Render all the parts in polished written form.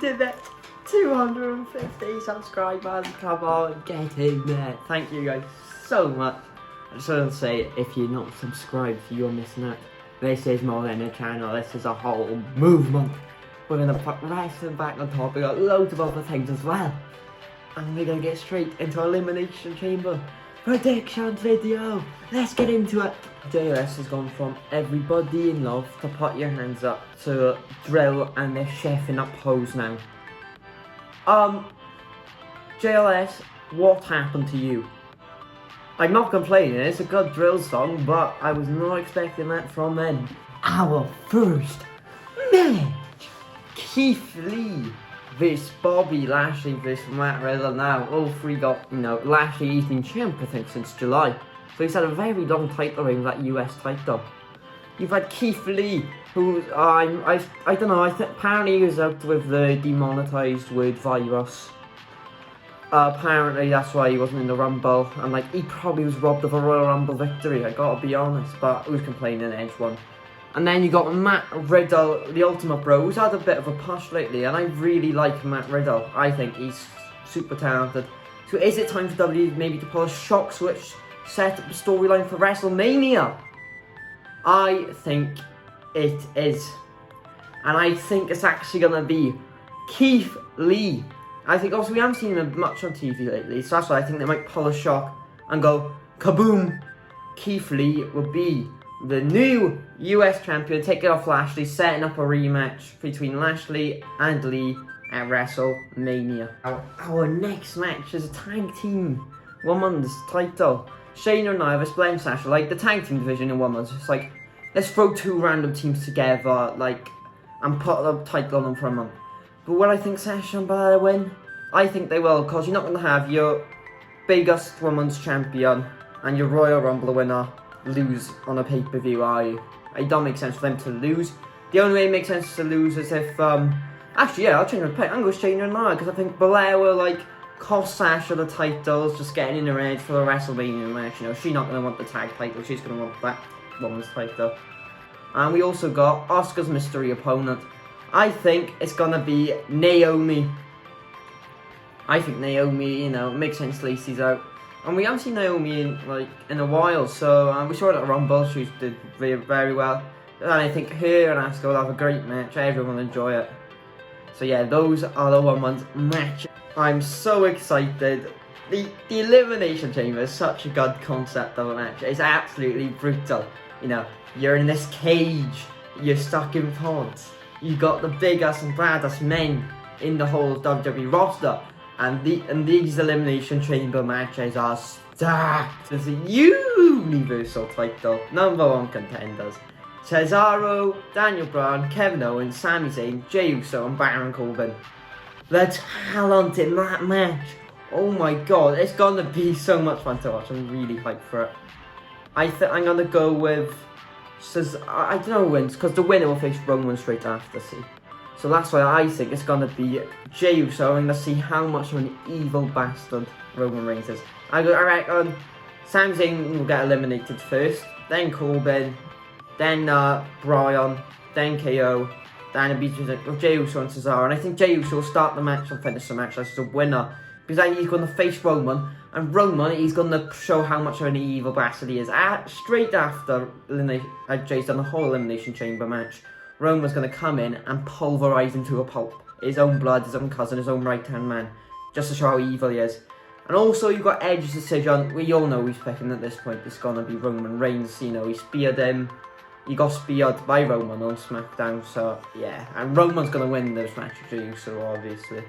did it! 250 subscribers, come on, get in there. Thank you guys so much. I just want to say, if you're not subscribed, you're missing out. This is more than a channel, this is a whole movement. We're going to put wrestling back on top, we got loads of other things as well. And we're going to get straight into Elimination Chamber predictions video. Let's get into it. JLS has gone from everybody in love to put your hands up to drill and they're chefing up pose now. JLS, what happened to you? I'm not complaining, it's a good drill song, but I was not expecting that from them. Our first match, Keith Lee vs Bobby Lashley vs Matt Riddle. Now, all three got, Lashley, he's been champ, I think, since July. So he's had a very long title reign with that US title. You've had Keith Lee, who, I don't know, apparently he was out with the demonetized word virus. Apparently that's why he wasn't in the Rumble, and he probably was robbed of a Royal Rumble victory, I gotta be honest, but who's complaining, Edge won. And then you got Matt Riddle, the Ultimate Bro, who's had a bit of a push lately, and I really like Matt Riddle. I think he's super talented. So is it time for WWE maybe to pull a shock switch, set up a storyline for WrestleMania? I think it is. And I think it's actually going to be Keith Lee. I think also we haven't seen him much on TV lately, so that's why I think they might pull a shock and go kaboom. Keith Lee will be the new US champion, taking off Lashley, setting up a rematch between Lashley and Lee at WrestleMania. Our next match is a tag team women's title. Shayna and Iris, Blame Sasha, the tag team division in women's. It's let's throw two random teams together, and put a title on them for a month. But will I think Sasha and Blair win? I think they will, because you're not going to have your biggest women's champion and your Royal Rumble winner lose on a pay-per-view, are you? It don't make sense for them to lose. The only way it makes sense to lose is if, actually, yeah, I'll change my pick. I'm going to Shayna and Nia, because I think Blair will, cost Sasha the titles, just getting in her head for the WrestleMania match. She's not going to want the tag title, she's going to want that woman's title. And we also got Asuka's mystery opponent. I think it's going to be Naomi. I think Naomi, it makes sense Lacey's out. And we haven't seen Naomi in a while, so we saw her at Rumble, she did very, very well. And I think her and Asuka will have a great match, everyone will enjoy it. So yeah, those are the women's matches. I'm so excited. The Elimination Chamber is such a good concept of a match. It's absolutely brutal. You're in this cage, you're stuck in pods. You got the biggest and baddest men in the whole WWE roster. And these Elimination Chamber matches are stacked. There's a Universal title, #1 contenders. Cesaro, Daniel Bryan, Kevin Owens, Sami Zayn, Jey Uso and Baron Corbin. The talent in that match. Oh my god, it's gonna be so much fun to watch. I'm really hyped for it. I think I'm gonna go with I don't know who wins, because the winner will face Roman straight after, see. So that's why I think it's gonna be Jey Uso, and let's see how much of an evil bastard Roman Reigns is. I reckon Sami Zayn will get eliminated first, then Corbin, then Bryan, then KO, then it'll be Jey Uso and Cesaro. And I think Jey Uso will start the match and finish the match as the winner, because then he's going to face Roman, and Roman, he's going to show how much of an evil bastard he is. Straight after Jey's done the whole Elimination Chamber match, Roman's going to come in and pulverise him to a pulp. His own blood, his own cousin, his own right-hand man, just to show how evil he is. And also, you've got Edge's decision. We all know he's picking at this point. It's going to be Roman Reigns. He speared him. He got speared by Roman on SmackDown. So, yeah. And Roman's going to win this match with Jey Uso, obviously.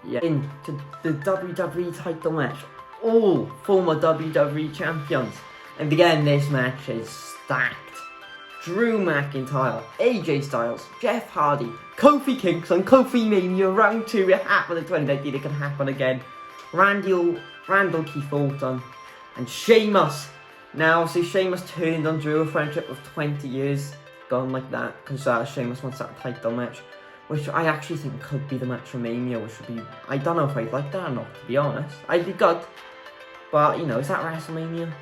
Yeah. Into the WWE title match. All former WWE champions. And again, this match is stacked. Drew McIntyre, AJ Styles, Jeff Hardy, Kofi Kingston, Kofi Mania, round 2, it happened in 2019, it can happen again. Randall Keith Orton, and Sheamus. Now, see, Sheamus turned on Drew, a friendship of 20 years, gone like that, because Sheamus wants that title match, which I actually think could be the match for Mania, which would be, I don't know if I'd like that or not, to be honest. I'd be good, but, is that WrestleMania?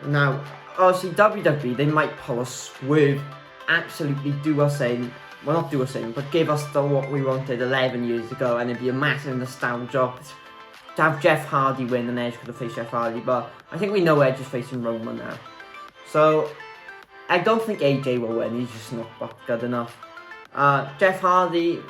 Now, obviously, WWE, they might pull a swerve, absolutely do us in, well, not do us in, but give us what we wanted 11 years ago, and it'd be a massive nostalgia to have Jeff Hardy win, and Edge could have faced Jeff Hardy, but I think we know Edge is facing Roman now. So, I don't think AJ will win, he's just not good enough. Jeff Hardy,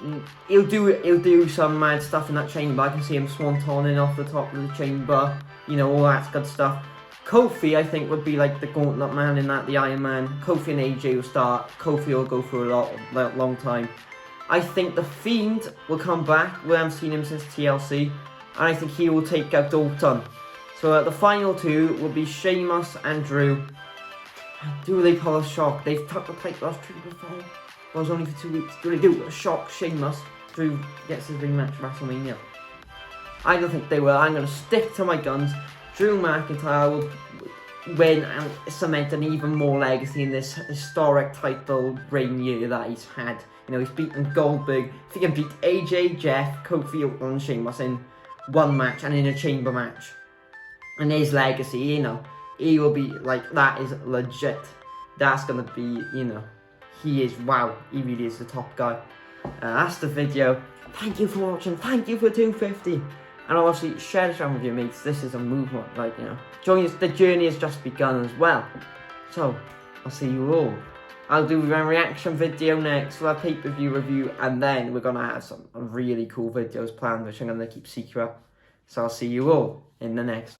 he'll do some mad stuff in that chamber. I can see him swantoning off the top of the chamber, you know, all that good stuff. Kofi, I think, would be like the gauntlet man in that, the Iron Man. Kofi and AJ will start. Kofi will go for a long time. I think The Fiend will come back. We haven't seen him since TLC. And I think he will take out Dalton. So the final two will be Sheamus and Drew. Do they pull a shock? They've took the title off Drew before. It was only for 2 weeks. Do they do a shock Sheamus? Drew gets his rematch at WrestleMania. I don't think they will. I'm going to stick to my guns. Drew McIntyre will win and cement an even more legacy in this historic title reign year that he's had. You know, he's beaten Goldberg. If he can beat AJ, Jeff, Kofi, Orton, and Sheamus in one match and in a chamber match, and his legacy, you know, he will be like, that is legit. That's gonna be, you know, he is, wow, he really is the top guy. That's the video. Thank you for watching. Thank you for 250. And obviously, share this around with your mates. This is a movement, like, you know. Join us, the journey has just begun as well. So, I'll see you all. I'll do a reaction video next, we'll have pay-per-view review, and then we're going to have some really cool videos planned, which I'm going to keep secret. So I'll see you all in the next.